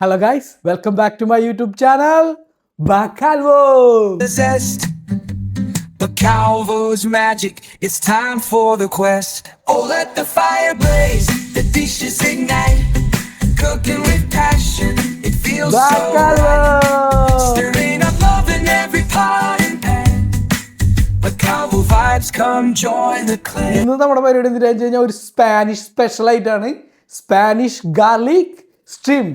Hello guys, welcome back to my YouTube channel, Bacalvo. Possessed, but Calvo's magic. It's time for the quest. Oh, let the fire blaze, the dishes ignite. Cooking with passion, it feels so right. Bacalvo. Stirring up love in every pot and pan. But Calvo vibes come join the clan. ഇന്ന് നമ്മുടെ പരിപാടി എന്താണെന്ന് വെച്ച് കഴിഞ്ഞാൽ ഒരു Spanish special ആയിട്ടാണ് Spanish garlic stream.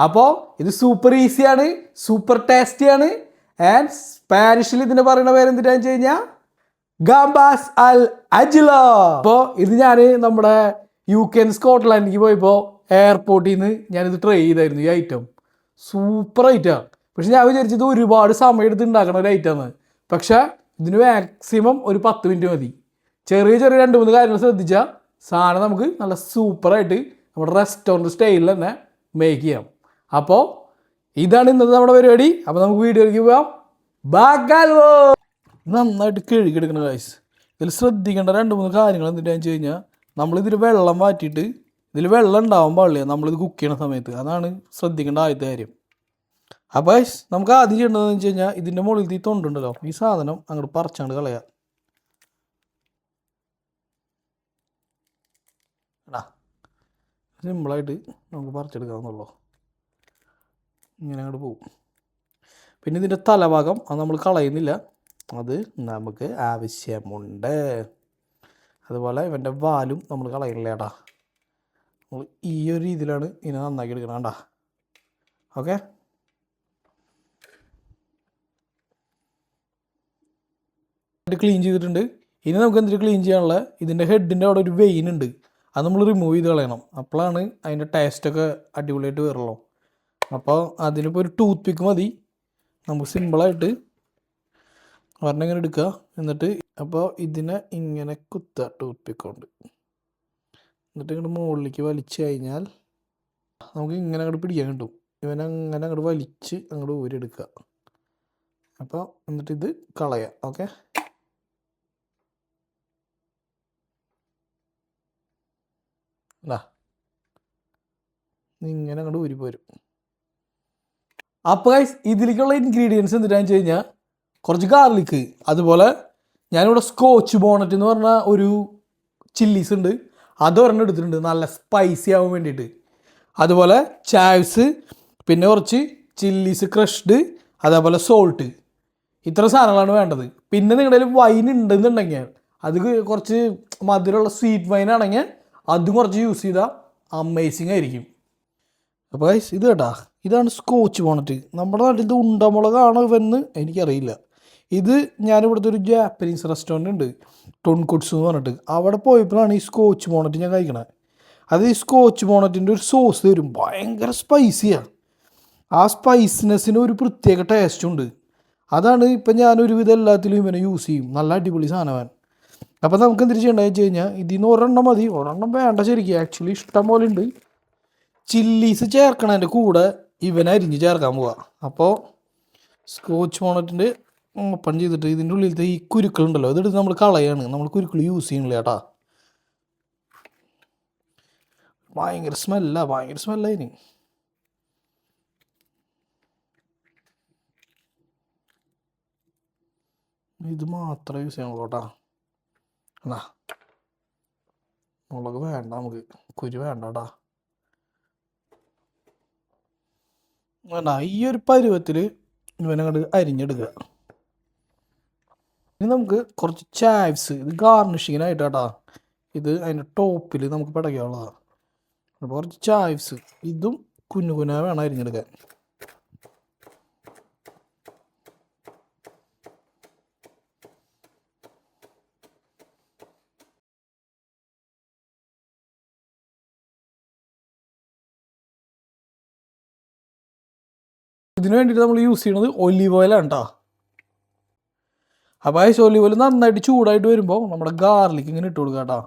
അപ്പോൾ ഇത് സൂപ്പർ ഈസിയാണ്, സൂപ്പർ ടേസ്റ്റിയാണ്. ആൻഡ് സ്പാനിഷിൽ ഇതിന് പറയുന്ന പേര് എന്തിനാന്ന് വെച്ച് കഴിഞ്ഞാൽ ഗാംബാസ് അൽ അജിലോ. അപ്പോൾ ഇത് ഞാൻ നമ്മുടെ UK സ്കോട്ട്ലാൻഡിലേക്ക് പോയപ്പോൾ എയർപോർട്ടിൽ നിന്ന് ഞാനിത് ട്രൈ ചെയ്തായിരുന്നു. ഈ ഐറ്റം സൂപ്പർ ഐറ്റമാണ്. പക്ഷെ ഞാൻ വിചാരിച്ചത് ഒരുപാട് സമയം എടുത്ത് ഉണ്ടാക്കണ ഒരു ഐറ്റമാണ്. പക്ഷേ ഇതിന് മാക്സിമം ഒരു 10 മിനിറ്റ് മതി. ചെറിയ 2-3 കാര്യങ്ങൾ ശ്രദ്ധിച്ചാൽ സാധനം നമുക്ക് നല്ല സൂപ്പറായിട്ട് നമ്മുടെ റെസ്റ്റോറൻറ്റ് സ്റ്റൈലിൽ തന്നെ മേക്ക് ചെയ്യാം. അപ്പോൾ ഇതാണ് ഇന്നത്തെ നമ്മുടെ പരിപാടി. അപ്പോൾ നമുക്ക് വീഡിയോയിലേക്ക് പോകാം. ബാഗാൽവോ നന്നായിട്ട് കഴുകിയെടുക്കണം ഗൈസ്. ഇതിൽ ശ്രദ്ധിക്കേണ്ട 2-3 കാര്യങ്ങൾ എന്തിനാന്ന് വെച്ച് കഴിഞ്ഞാൽ നമ്മളിതിൽ വെള്ളം മാറ്റിയിട്ട് ഇതിൽ വെള്ളം ഉണ്ടാവാൻ പാടില്ല നമ്മളിത് കുക്ക് ചെയ്യണ സമയത്ത്. അതാണ് ശ്രദ്ധിക്കേണ്ട ആദ്യത്തെ കാര്യം. അപ്പോൾ ഗൈസ് നമുക്ക് ആദ്യം ചെയ്യേണ്ടതെന്ന് വെച്ച് കഴിഞ്ഞാൽ ഇതിൻ്റെ മുകളിൽ തൊണ്ടുണ്ടല്ലോ, ഈ സാധനം അങ്ങോട്ട് പറിച്ചാണ്ട് കളയാം. സിമ്പിളായിട്ട് നമുക്ക് പറിച്ചെടുക്കാവുന്നുള്ളൂ. ഇങ്ങനെ അങ്ങോട്ട് പോകും. പിന്നെ ഇതിൻ്റെ തലഭാഗം അത് നമ്മൾ കളയുന്നില്ല, അത് നമുക്ക് ആവശ്യമുണ്ട്. അതുപോലെ ഇവൻ്റെ വാലും നമ്മൾ കളയുന്നില്ല കേട്ടാ. നമ്മൾ ഈ ഒരു രീതിയിലാണ് ഇതിനെ നന്നാക്കി എടുക്കണം കേട്ടാ. ഓക്കെ, ക്ലീൻ ചെയ്തിട്ടുണ്ട്. ഇനി നമുക്ക് എന്തിട്ട് ക്ലീൻ ചെയ്യാനുള്ള ഇതിൻ്റെ ഹെഡിൻ്റെ അവിടെ ഒരു വെയിൻ ഉണ്ട്, അത് നമ്മൾ റിമൂവ് ചെയ്ത് കളയണം. അപ്പോഴാണ് അതിൻ്റെ ടേസ്റ്റൊക്കെ അടിപൊളിയായിട്ട് വരുള്ളൂ. അപ്പോൾ അതിനിപ്പോൾ ഒരു ടൂത്ത് പിക്ക് മതി. നമുക്ക് സിമ്പിളായിട്ട് ഒരെണ്ണം ഇങ്ങനെ എടുക്കുക, എന്നിട്ട് അപ്പോൾ ഇതിനെ ഇങ്ങനെ കുത്തുക ടൂത്ത് പിക്ക് കൊണ്ട്. എന്നിട്ട് ഇങ്ങോട്ട് മുകളിലേക്ക് വലിച്ചു കഴിഞ്ഞാൽ നമുക്ക് ഇങ്ങനെ അങ്ങോട്ട് പിടിക്കാൻ കിട്ടും. ഇവനങ്ങനെ അങ്ങോട്ട് വലിച്ച് അങ്ങോട്ട് ഊരെടുക്കുക. അപ്പോൾ എന്നിട്ട് ഇത് കളയാം. ഓക്കെ, ഇങ്ങനെ അങ്ങോട്ട് ഊരി പോരും. അപ്പോൾ ഗൈസ് ഇതിലേക്കുള്ള ഇൻഗ്രീഡിയൻസ് എന്തിനാന്ന് വെച്ച് കഴിഞ്ഞാൽ കുറച്ച് ഗാർലിക്ക്, അതുപോലെ ഞാനിവിടെ സ്കോച്ച് ബോണറ്റ് എന്ന് പറഞ്ഞ ഒരു ചില്ലീസ് ഉണ്ട്, അതൊരെണ്ണം എടുത്തിട്ടുണ്ട് നല്ല സ്പൈസി ആവാൻ വേണ്ടിയിട്ട്. അതുപോലെ ചാവ്സ്, പിന്നെ കുറച്ച് ചില്ലീസ് ക്രഷ്ഡ്, അതേപോലെ സോൾട്ട്. ഇത്ര സാധനങ്ങളാണ് വേണ്ടത്. പിന്നെ നിങ്ങളുടെ കയ്യിൽ വൈൻ ഉണ്ടെന്നുണ്ടെങ്കിൽ അത് കുറച്ച് മധുരമുള്ള സ്വീറ്റ് വൈൻ ആണെങ്കിൽ അതും കുറച്ച് യൂസ് ചെയ്താൽ അമേസിങ് ആയിരിക്കും. അപ്പോൾ ഗൈസ് ഇത് കേട്ടാ, ഇതാണ് സ്കോച്ച് ബോണറ്റ്. നമ്മുടെ നാട്ടിൽ ഇത് ഉണ്ടമുളകാണോ ഇവന്ന് എനിക്കറിയില്ല. ഇത് ഞാനിവിടുത്തെ ഒരു ജാപ്പനീസ് റെസ്റ്റോറൻറ്റ് ഉണ്ട്, ടൊൺകുട്സ് എന്ന് പറഞ്ഞിട്ട്. അവിടെ പോയപ്പോഴാണ് ഈ സ്കോച്ച് ബോണറ്റ് ഞാൻ കഴിക്കണത്. അത് ഈ സ്കോച്ച് ബോണറ്റിൻ്റെ ഒരു സോസ് തരും, ഭയങ്കര സ്പൈസിയാണ്. ആ സ്പൈസിനെസ്സിന് ഒരു പ്രത്യേക ടേസ്റ്റുണ്ട്. അതാണ് ഇപ്പം ഞാനൊരുവിധം എല്ലാത്തിലും ഇവനെ യൂസ് ചെയ്യും. നല്ല അടിപൊളി സാധനമാണ്. അപ്പോൾ നമുക്ക് എന്തിട്ട് ചെയ്യേണ്ടതെന്ന് വെച്ച് കഴിഞ്ഞാൽ ഇതിൽ നിന്ന് ഒരെണ്ണം മതി, ഒരെണ്ണം വേണ്ട ശരിക്കും. ആക്ച്വലി ഇഷ്ടം പോലെ ഉണ്ട്. ചില്ലീസ് ചേർക്കണതിൻ്റെ കൂടെ ഇവനെ അരിഞ്ഞ് ചേർക്കാൻ പോവുക. അപ്പോൾ സ്കോച്ച് ബോണറ്റിൻ്റെ ഓപ്പൺ ചെയ്തിട്ട് ഇതിൻ്റെ ഉള്ളിലത്തെ ഈ കുരുക്കളുണ്ടല്ലോ ഇതെടുത്ത് നമ്മൾ കളയാണ്. നമ്മൾ കുരുക്കൾ യൂസ് ചെയ്യണില്ല കേട്ടാ. ഭയങ്കര സ്മെല്ലായിന്. ഇത് മാത്രമേ യൂസ് ചെയ്യാനുള്ളൂ കേട്ടാ. എന്നാ മുളക് വേണ്ട, നമുക്ക് കുരു വേണ്ട കേട്ടാ. വേണ്ട, ഈ ഒരു പരുവത്തിൽ ഇവനങ്ങോട്ട് അരിഞ്ഞെടുക്കുക. ഇനി നമുക്ക് കുറച്ച് ചാവ്സ്, ഇത് ഗാർണിഷിങ്ങിനായിട്ട് കേട്ടാ. ഇത് അതിൻ്റെ ടോപ്പിൽ നമുക്ക് പിടയ്ക്കാനുള്ളതാണ്. അപ്പോൾ കുറച്ച് ചാവ്സ് ഇതും കുഞ്ഞു വേണം അരിഞ്ഞെടുക്കാൻ. ഇതിന് വേണ്ടിയിട്ട് നമ്മൾ യൂസ് ചെയ്യുന്നത് ഒലീവ് ഓയിലാണ് കേട്ടോ. അപ്പോൾ ആ ഒലീവ് ഓയിൽ നന്നായിട്ട് ചൂടായിട്ട് വരുമ്പോൾ നമ്മുടെ ഗാർലിക് ഇങ്ങനെ ഇട്ട് കൊടുക്കുക കേട്ടോ.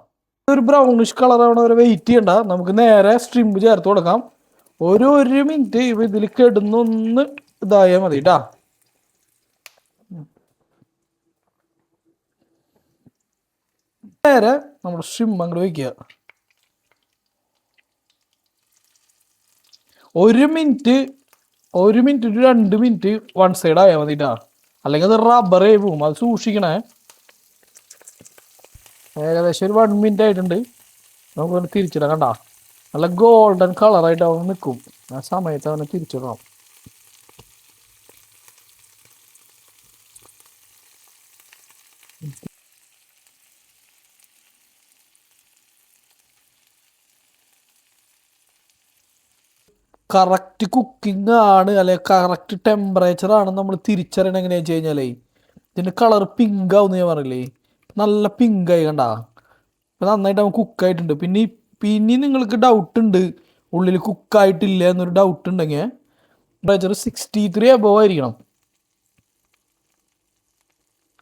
ഒരു ബ്രൗണിഷ് കളറാവണ വരെ വെയിറ്റ് ചെയ്യണ്ട, നമുക്ക് നേരെ സ്ട്രിംപ് ചേർത്ത് കൊടുക്കാം. ഒരു മിനിറ്റ് ഇവ ഇതിൽ കിടന്നൊന്ന് ഇതായാൽ മതി കേട്ടാ. നേരെ നമ്മുടെ സ്ട്രിംപ് അങ്ങോട്ട് വയ്ക്കുക. ഒരു minute to 2 minute one side ആയാൽ മതിട്ടാ, അല്ലെങ്കിൽ അത് റബ്ബറേ പോവും, അത് സൂക്ഷിക്കണേ. ഏകദേശം ഒരു 1 മിനിറ്റ് ആയിട്ടുണ്ട്. നമുക്കൊന്ന് തിരിച്ചിടാം. കണ്ട നല്ല ഗോൾഡൻ കളറായിട്ട് അവൻ നിൽക്കും. ആ സമയത്ത് അവനെ തിരിച്ചിടണം. കറക്റ്റ് കുക്കിംഗ് ആണ് അല്ലെങ്കിൽ കറക്റ്റ് ടെമ്പറേച്ചർ ആണ് നമ്മൾ തിരിച്ചറിയണം. എങ്ങനെയാ വെച്ച് കഴിഞ്ഞാലേ ഇതിൻ്റെ കളർ പിങ്ക് ആവുമെന്ന് ഞാൻ പറയില്ലേ, നല്ല പിങ്കായി കണ്ട. ഇപ്പം നന്നായിട്ട് അവൻ കുക്കായിട്ടുണ്ട്. പിന്നെ നിങ്ങൾക്ക് ഡൗട്ട് ഉണ്ട് ഉള്ളിൽ കുക്കായിട്ടില്ല എന്നൊരു ഡൗട്ട് ഉണ്ടെങ്കിൽ ടെമ്പറേച്ചർ 63 അബവ് ആയിരിക്കണം.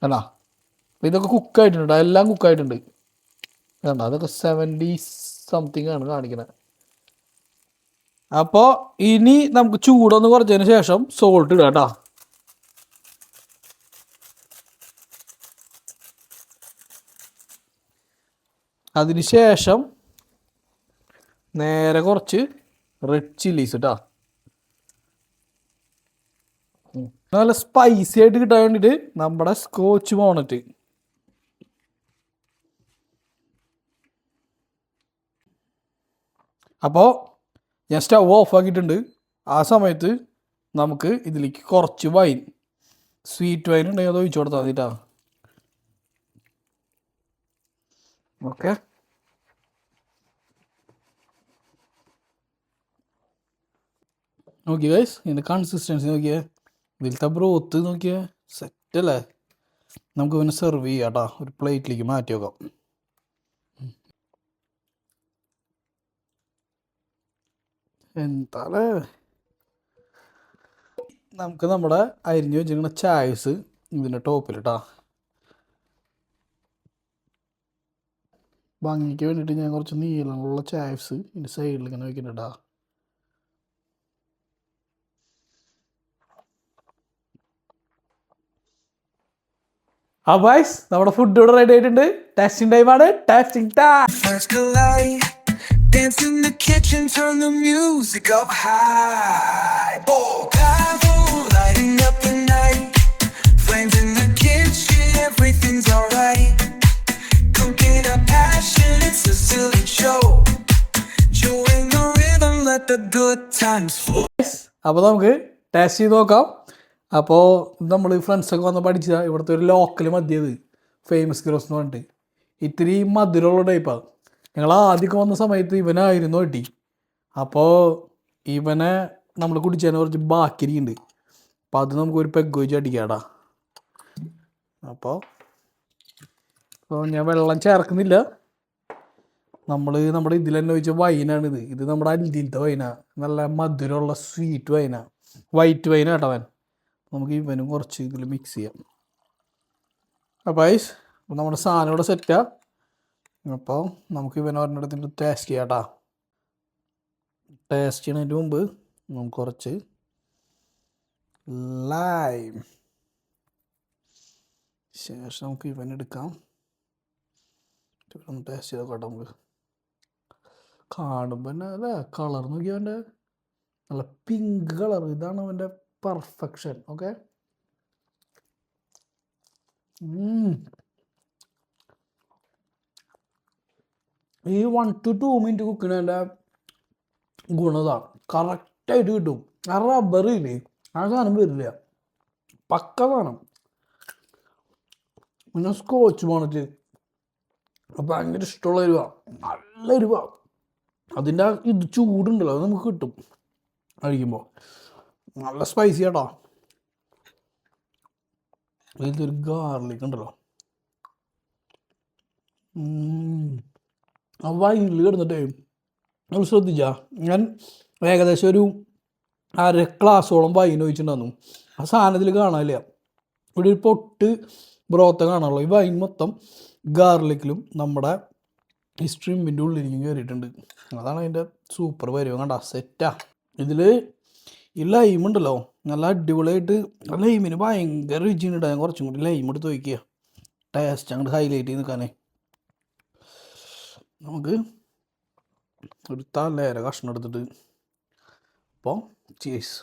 അല്ല ഇതൊക്കെ കുക്കായിട്ടുണ്ട്, എല്ലാം കുക്കായിട്ടുണ്ട് കണ്ട. അതൊക്കെ 70 സംതിങ് ആണ് കാണിക്കുന്നത്. അപ്പോൾ ഇനി നമുക്ക് ചൂടൊന്ന് കുറച്ചതിന് ശേഷം സോൾട്ട് ഇടാം കേട്ടോ. അതിന് ശേഷം നേരെ കുറച്ച് റെഡ് ചില്ലീസ് ഇട്ടാ. നല്ല സ്പൈസി ആയിട്ട് കിട്ടാൻ വേണ്ടിയിട്ട് നമ്മുടെ സ്കോച്ച് ബോണറ്റ്. അപ്പോൾ ഞാൻ സ്റ്റവ് ഓഫ് ആക്കിയിട്ടുണ്ട്. ആ സമയത്ത് നമുക്ക് ഇതിലേക്ക് കുറച്ച് വൈൻ, സ്വീറ്റ് വൈൻ ഉണ്ടെങ്കിൽ അത് ഒഴിച്ചു കൊടുത്താൽ മതിട്ടാ. ഓക്കെ, നോക്കിയേ ഗൈസ്, ഇതിൻ്റെ കൺസിസ്റ്റൻസി നോക്കിയേ, ഇതിലത്തെ ബ്രോത്ത് നോക്കിയേ, സെറ്റല്ലേ. നമുക്ക് പിന്നെ സെർവ് ചെയ്യാം കേട്ടോ. ഒരു പ്ലേറ്റിലേക്ക് മാറ്റി വെക്കാം. എന്താല്ലേ, നമുക്ക് നമ്മുടെ അരിഞ്ഞു വെച്ചിരിക്കുന്ന ചായസ് ഇതിൻ്റെ ടോപ്പിലിട്ടാ. ഭംഗിക്ക് വേണ്ടിയിട്ട് ഞാൻ കുറച്ച് നീളമുള്ള ചായസ് ഇതിൻ്റെ സൈഡിൽ ഇങ്ങനെ വെക്കുന്നുണ്ടാ. ഗൈസ്, നമ്മുടെ ഫുഡ് ഇവിടെ റെഡി ആയിട്ടുണ്ട്. ടെസ്റ്റിംഗ് ടൈമാണ്. Testing time. First collide, dance in the kitchen, turn the music up high. Oh, Bravo, lighting up the night. Flames in the kitchen, everything's alright. Cooking a passion, it's a silly show. Join the rhythm, let the good times flow. അപ്പോൾ നമുക്ക് taste ചെയ്ത് നോക്കാം. അപ്പോൾ നമ്മൾ ഫ്രണ്ട്സൊക്കെ വന്ന് പഠിച്ച ഇവിടുത്തെ ഒരു ലോക്കൽ മദ്യത് ഫേമസ് ഗ്രോസ് എന്ന് പറഞ്ഞിട്ട് ഇത്തിരി മധുരമുള്ള ടൈപ്പാണ്. ഞങ്ങൾ ആദ്യമൊക്കെ വന്ന സമയത്ത് ഇവനായിരുന്നു കിട്ടി. അപ്പോൾ ഇവനെ നമ്മൾ കുടിച്ചതിന് കുറച്ച് ബാക്കിരിക്കുന്നുണ്ട്. അപ്പോൾ അത് നമുക്കൊരു പെഗ് വെച്ച് അടിക്കാടാ. അപ്പോൾ ഞാൻ വെള്ളം ചേർക്കുന്നില്ല. നമ്മുടെ ഇതിൽ തന്നെ വെച്ച വൈനാണിത്. ഇത് നമ്മുടെ അൽദിലത്തെ വൈനാണ്. നല്ല മധുരമുള്ള സ്വീറ്റ് വൈനാണ്, വൈറ്റ് വൈനാട്ടോ അവൻ. നമുക്ക് ഇവനും കുറച്ച് ഇതിൽ മിക്സ് ചെയ്യാം. അപ്പോൾ നമ്മുടെ സാധനം ഇവിടെ സെറ്റാണ്. അപ്പോൾ നമുക്ക് ഇവൻ ഒരെണ്ണത്തിൻ്റെ ടേസ്റ്റ് ചെയ്യാം കേട്ടോ. ടേസ്റ്റ് ചെയ്യുന്നതിന് മുമ്പ് നമുക്ക് കുറച്ച് ലൈം ശേഷം നമുക്ക് ഇവൻ എടുക്കാം. ഒന്ന് ടേസ്റ്റ് ചെയ്ത് നോക്കട്ടെ. നമുക്ക് കാണുമ്പോൾ തന്നെ അല്ലേ കളർ നോക്കിയാൽ അവൻ്റെ നല്ല പിങ്ക് കളർ. ഇതാണ് അവൻ്റെ പെർഫെക്ഷൻ. ഓക്കെ, ഈ 1 to 2 മിനിറ്റ് കുക്കിനതിൻ്റെ ഗുണതാണ്. കറക്റ്റായിട്ട് കിട്ടും. ആ റബ്ബറില്ലേ, ആ സാധനം വരില്ല. പക്ക സാധനം. പിന്നെ സ്കോച്ച് ബോണറ്റ് ഭയങ്കര ഇഷ്ടമുള്ള എരിവ, നല്ല എരിവ. അതിൻ്റെ ഇത് ചൂടുണ്ടല്ലോ, അത് നമുക്ക് കിട്ടും കഴിക്കുമ്പോൾ. നല്ല സ്പൈസി ആട്ടോ. ഇതൊരു ഗാർലിക് ഉണ്ടല്ലോ, ആ വൈനിൽ കിടന്നിട്ടേ നമ്മൾ ശ്രദ്ധിച്ചാ. ഞാൻ ഏകദേശം ഒരു 1/2 ഗ്ലാസോളം വൈൻ ഒഴിച്ചിട്ടുണ്ടായിരുന്നു. ആ സാധനത്തിൽ കാണാനില്ല. ഇവിടെ ഒരു പൊട്ട് ബ്രോത്ത കാണാനുള്ളൂ. ഈ വൈൻ മൊത്തം ഗാർലിക്കിലും നമ്മുടെ ഈ സ്ട്രിമ്മിൻ്റെ ഉള്ളിലേക്കും കയറിയിട്ടുണ്ട്. അതാണ് അതിൻ്റെ സൂപ്പർ പരിവം. കണ്ട സെറ്റാ. ഇതിൽ ഈ ലൈം ഉണ്ടല്ലോ, നല്ല അടിപൊളിയായിട്ട്. ലൈമിന് ഭയങ്കര രുചിയുണ്ട്. ഞാൻ കുറച്ചും കൂടി ലൈം എടുത്ത് വയ്ക്കുക, ടേസ്റ്റ് അങ്ങോട്ട് ഹൈലൈറ്റ് ചെയ്ത് നിൽക്കാനേ. നമുക്ക് ഒരു തലേര കഷ്ണം എടുത്തിട്ട് അപ്പോൾ ചീസ്.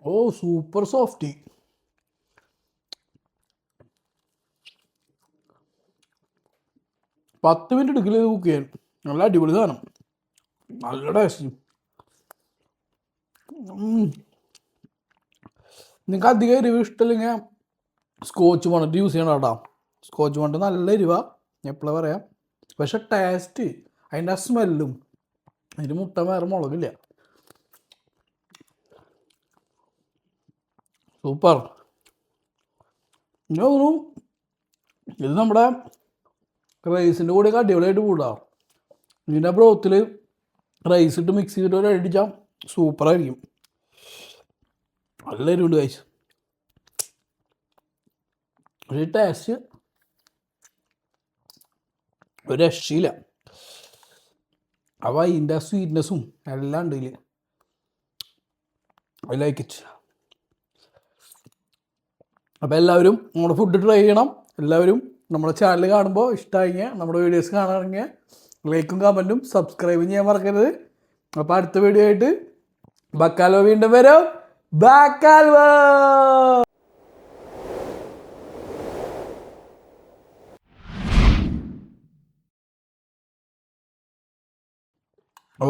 ഓ സൂപ്പർ സോഫ്റ്റി. പത്ത് മിനിറ്റ് എടുക്കില്ല ഇത് കുക്ക് ചെയ്യാൻ. നല്ല അടിപൊളി സാധനം, നല്ല ടേസ്റ്റ്. നിങ്ങൾക്ക് അധികം എരിവ് ഇഷ്ടമില്ലെങ്കിൽ സ്കോച്ച് ബോണറ്റ് യൂസ് ചെയ്യണം കേട്ടോ. സ്കോച്ച് ബോണറ്റ് നല്ല എരിവാ, എപ്പോഴാ പറയാം. പക്ഷെ ടേസ്റ്റ്, അതിൻ്റെ ആ സ്മെല്ലും, അതിന് മുട്ട വേറെ മുളകില്ല. സൂപ്പർ. ഇങ്ങനെ തോന്നുന്നു ഇത് നമ്മുടെ റൈസിൻ്റെ കൂടെ അടിപൊളിയായിട്ട് കൂടാം. ഇതിൻ്റെ ബ്രോത്തിൽ റൈസ് ഇട്ട് മിക്സ് ചെയ്തിട്ട് ഒരു അടിച്ചാൽ സൂപ്പറായിരിക്കും. നല്ല എരിവുണ്ട് കഴിച്ച്. ഒരു ടേസ്റ്റ് ഒരു രക്ഷയില്ല. അപ്പോൾ അതിൻ്റെ സ്വീറ്റ്നെസ്സും എല്ലാം ഉണ്ട് ഇതിൽ. I like it. അപ്പോൾ എല്ലാവരും നമ്മുടെ ഫുഡ് ട്രൈ ചെയ്യണം. എല്ലാവരും നമ്മുടെ ചാനൽ കാണുമ്പോൾ ഇഷ്ടമായെങ്കിൽ, നമ്മുടെ വീഡിയോസ് കാണുകയാണെങ്കിൽ ലൈക്കും കമൻറ്റും സബ്സ്ക്രൈബും ചെയ്യാൻ മറക്കരുത്. അപ്പോൾ അടുത്ത വീഡിയോ ആയിട്ട് ബക്കാൽവ വീണ്ടും വരാം. ബക്കാൽവ. ഓ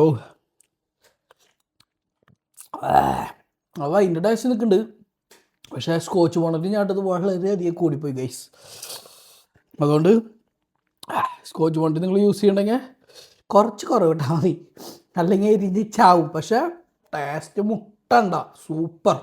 അപ്പോൾ അതിൻ്റെ ടേസ്റ്റ് നിൽക്കുന്നുണ്ട്. പക്ഷേ സ്കോച്ച് ബോണറ്റ് ഞാട്ടത് വളരെയധികം കൂടിപ്പോയി ഗൈസ്. അതുകൊണ്ട് സ്കോച്ച് ബോണറ്റ് നിങ്ങൾ യൂസ് ചെയ്യണമെങ്കിൽ കുറച്ച് കുറവിട്ടാൽ മതി, അല്ലെങ്കിൽ എരിഞ്ഞ് ചാവും. പക്ഷേ ടേസ്റ്റ് മുട്ടണ്ട, സൂപ്പർ.